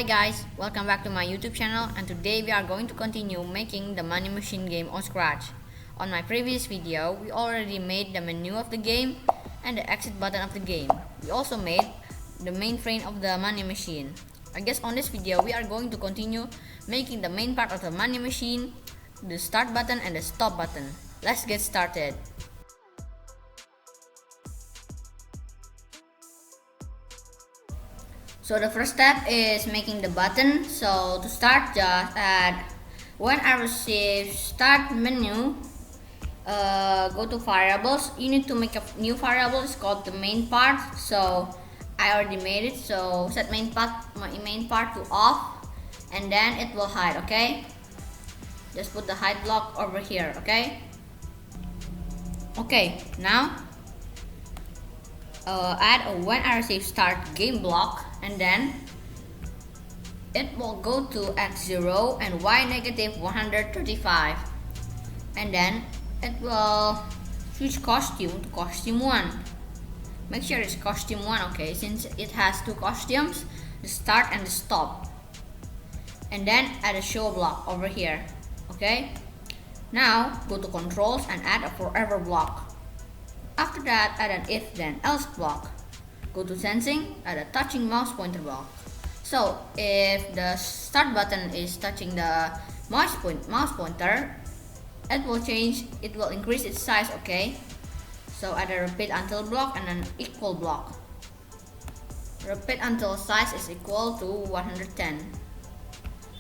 guys, welcome back to my YouTube channel, and today we are going to continue making the money machine game on scratch. On my previous video, we already made the menu of the game and the exit button of the game. We also made the mainframe of the money machine. I guess on this video we are going to continue making the main part of the money machine, the start button and the stop button. Let's get started. So the first step is making the button. So to start, just add when I receive start menu, go to variables. You need to make a new variable. It's called the main part. So I already made it. So set main part to off, and then it will hide. Okay. Just put the hide block over here. Okay. Okay. Now add a when I receive start game block, and then it will go to x0 and y negative 135, and then it will switch costume to costume 1. Make sure it's costume 1, okay, since it has two costumes, the start and the stop. And then add a show block over here. Okay, now go to controls and add a forever block. After that, add an if then else block. Go to sensing, add a touching mouse pointer block. So if the start button is touching the mouse pointer, it will increase its size. Okay, so add a repeat until block and an equal block. Repeat until size is equal to 110.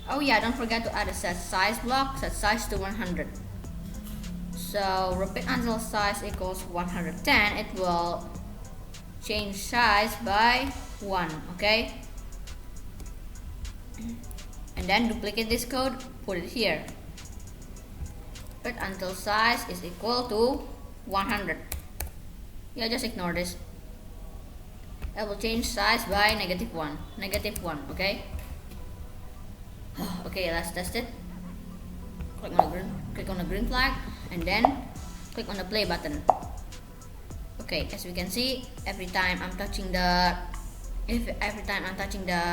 Oh yeah, don't forget to add a set size block, set size to 100. So repeat until size equals 110, it will change size by 1, okay? And then duplicate this code, put it here. Repeat until size is equal to 100. Yeah, just ignore this. It will change size by negative 1, okay? Okay, let's test it. Click on the green flag, and then click on the play button. Okay, as we can see, every time I'm touching the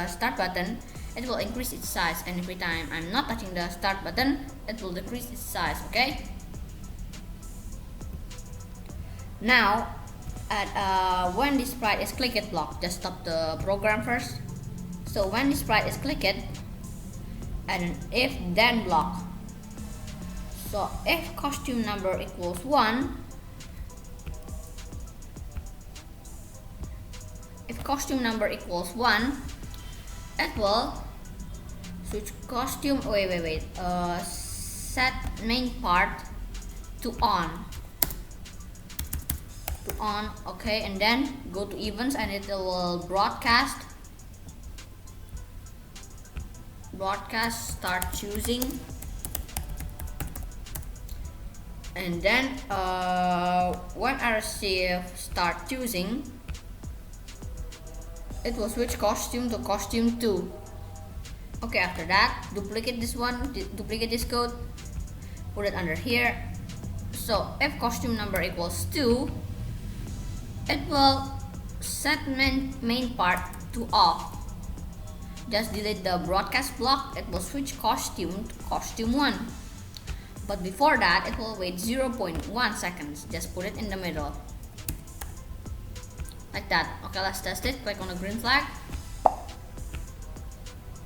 start button, it will increase its size, and every time I'm not touching the start button, it will decrease its size. Okay. Now, at when this sprite is clicked block, just stop the program first. So when this sprite is clicked, add an if then block. So if costume number equals 1, it will switch costume. Set main part to on. Okay, and then go to events, and it will broadcast start choosing. And then when I receive start choosing, it will switch costume to costume 2. Okay, after that, duplicate this code, put it under here. So if costume number equals 2, it will set main part to off. Just delete the broadcast block, it will switch costume to costume 1. But before that, it will wait 0.1 seconds. Just put it in the middle. Like that. Okay, let's test it. Click on the green flag.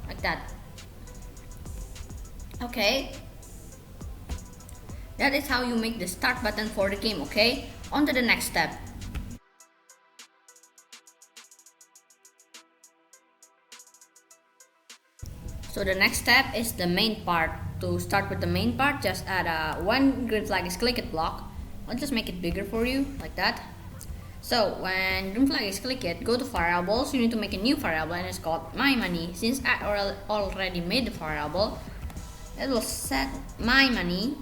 Like that. Okay. That is how you make the start button for the game, okay? On to the next step. So the next step is the main part. To start with the main part, just add a when green flag is clicked block. I'll just make it bigger for you, like that. So when green flag is clicked, go to variables. You need to make a new variable, and it's called my money. Since I already made the variable, it will set my money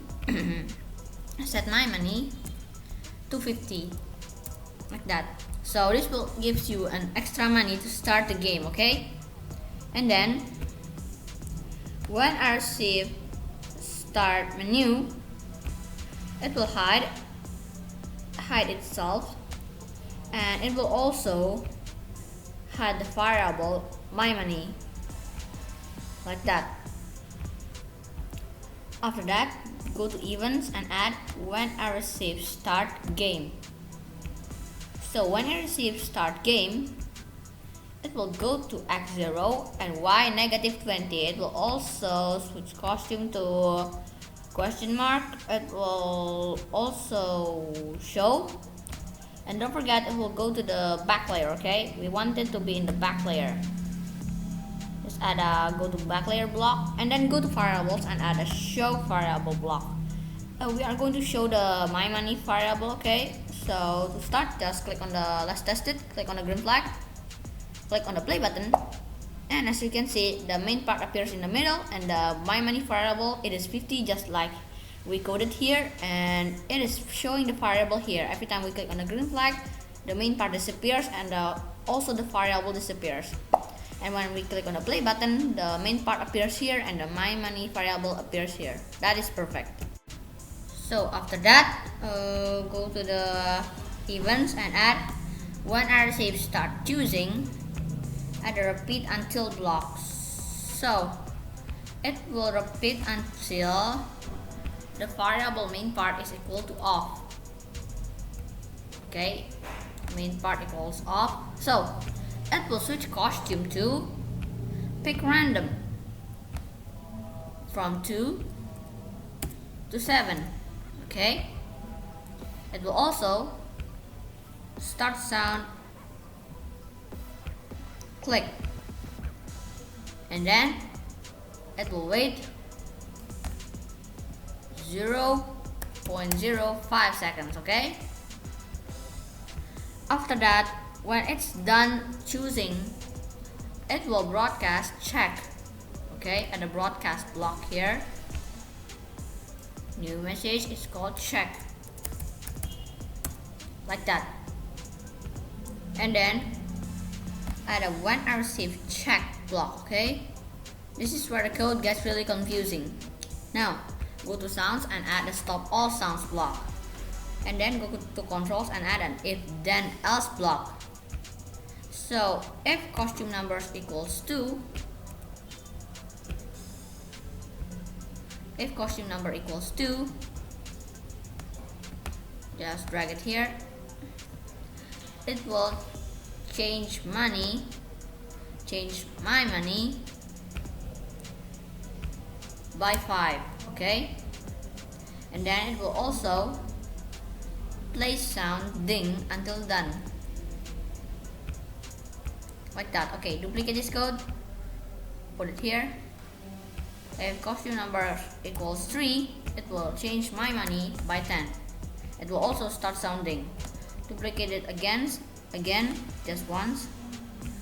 to 50, like that. So this will gives you an extra money to start the game, okay? And then when I receive start menu, it will hide itself, and it will also hide the variable my money. like that. After that, go to events and add when I receive start game. So when I receive start game, it will go to x0 and y -20. It will also switch costume to question mark. It will also show, and don't forget it will go to the back layer. Okay, we want it to be in the back layer. Just add a go to back layer block and then go to variables and add a show variable block. We are going to show the my money variable. Okay, so to start, just click on the let's test it, click on the green flag, click on the play button, and as you can see, the main part appears in the middle and the my money variable, it is 50 just like we coded here, and it is showing the variable here. Every time we click on the green flag, the main part disappears and also the variable disappears. And when we click on the play button, the main part appears here and the my money variable appears here. That is perfect. So after that, go to the events and add when I receive start choosing, add a repeat until blocks. So it will repeat until the variable main part is equal to off. Okay, main part equals off. So it will switch costume to pick random from 2 to 7. Okay, it will also start sound click, and then it will wait 0.05 seconds. Okay, after that, when it's done choosing, it will broadcast check. Okay, at the broadcast block here, new message is called check, like that. And then add a when I receive check block. Okay, this is where the code gets really confusing. Now go to sounds and add a stop all sounds block, and then go to controls and add an if then else block. So if costume numbers equals 2, if costume number equals 2, just drag it here, it will change my money by 5. Okay, and then it will also play sound ding until done, like that. Okay, duplicate this code, put it here. If costume number equals 3, it will change my money by 10. It will also start sounding. Duplicate it again, just once.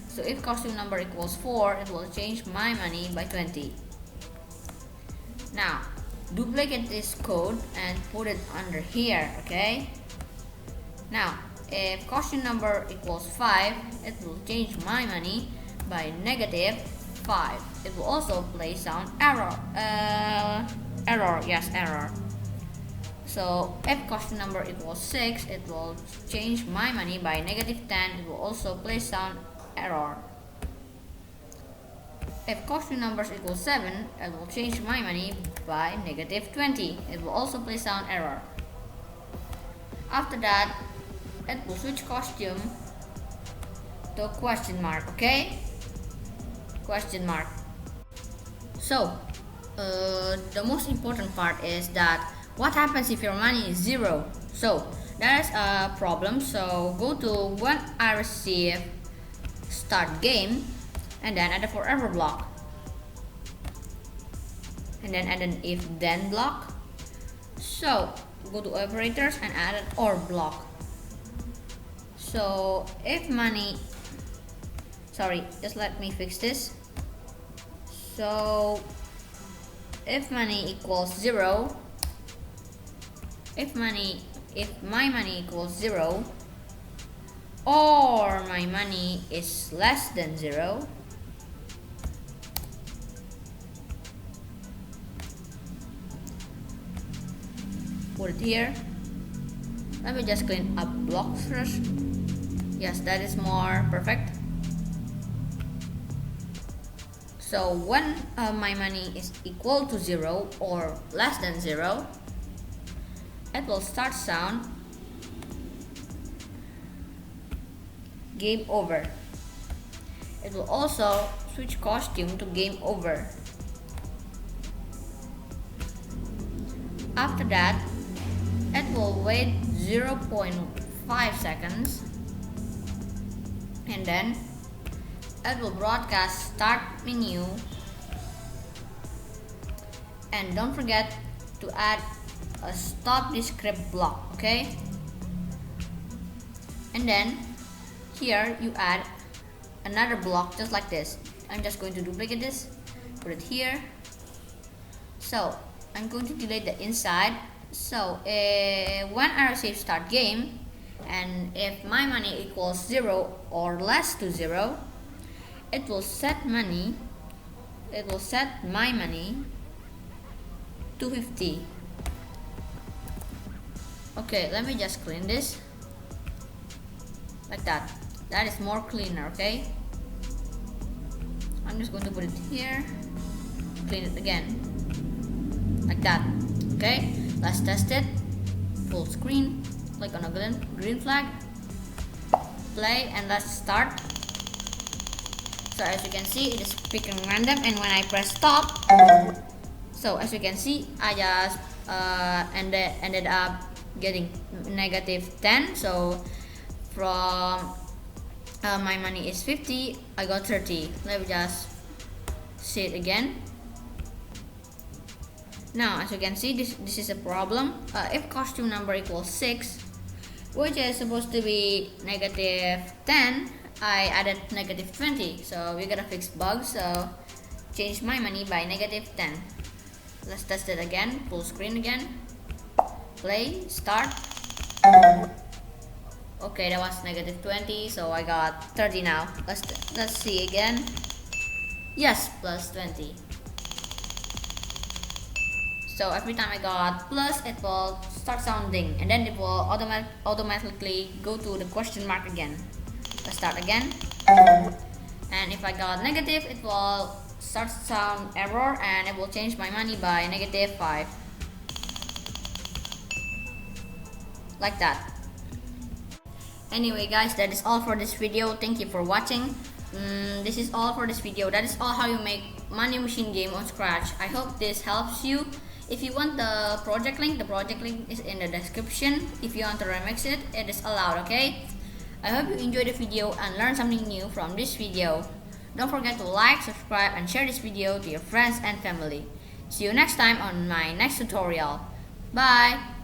So if costume number equals 4, it will change my money by 20. Now duplicate this code and put it under here. Okay, now if costume number equals 5, it will change my money by -5. It will also play sound error. Error. So if costume number equals 6, it will change my money by -10. It will also play sound error. If costume numbers equals 7, it will change my money by -20. It will also play sound error. After that, it will switch costume to question mark. Okay, question mark. So the most important part is that what happens if your money is 0. So that is a problem. So go to when I receive start game, and then add a forever block, and then add an if then block. So go to operators and add an or block. So if money, just let me fix this. So if money equals 0, if my money equals 0 or my money is less than 0, put it here. Let me just clean up blocks first. Yes, that is more perfect. So when my money is equal to 0 or less than 0, it will start sound game over. It will also switch costume to game over. After that, it will wait 0.5 seconds and then it will broadcast start menu, and don't forget to add a stop this script block, okay? And then here you add another block just like this. I'm just going to duplicate this, put it here. So I'm going to delete the inside. So when I receive start game, and if my money equals 0 or less to 0, it will set my money to 50. Okay, let me just clean this like that. That is more cleaner, okay? I'm just going to put it here, clean it again like that. Okay, let's test it. Full screen, click on a green flag, play, and let's start. So as you can see, it is picking random, and when I press stop, so as you can see, I just ended up getting -10. So from my money is 50, I got 30. Let me just see it again. Now as you can see, this is a problem. If costume number equals 6, which is supposed to be -10, I added -20. So we gotta fix bugs, so change my money by -10. Let's test it again. Full screen again, play, start. Okay, that was -20, so I got 30 now. Let's see again. Yes, +20. So every time I got plus, it will start sounding, and then it will automatically go to the question mark again. Let's start again. And if I got negative, it will start sound error, and it will change my money by -5. Like that. Anyway guys, that is all for this video. Thank you for watching. This is all for this video. That is all how you make money machine game on Scratch. I hope this helps you. If you want the project link is in the description. If you want to remix it, it is allowed, okay? I hope you enjoyed the video and learned something new from this video. Don't forget to like, subscribe, and share this video to your friends and family. See you next time on my next tutorial. Bye!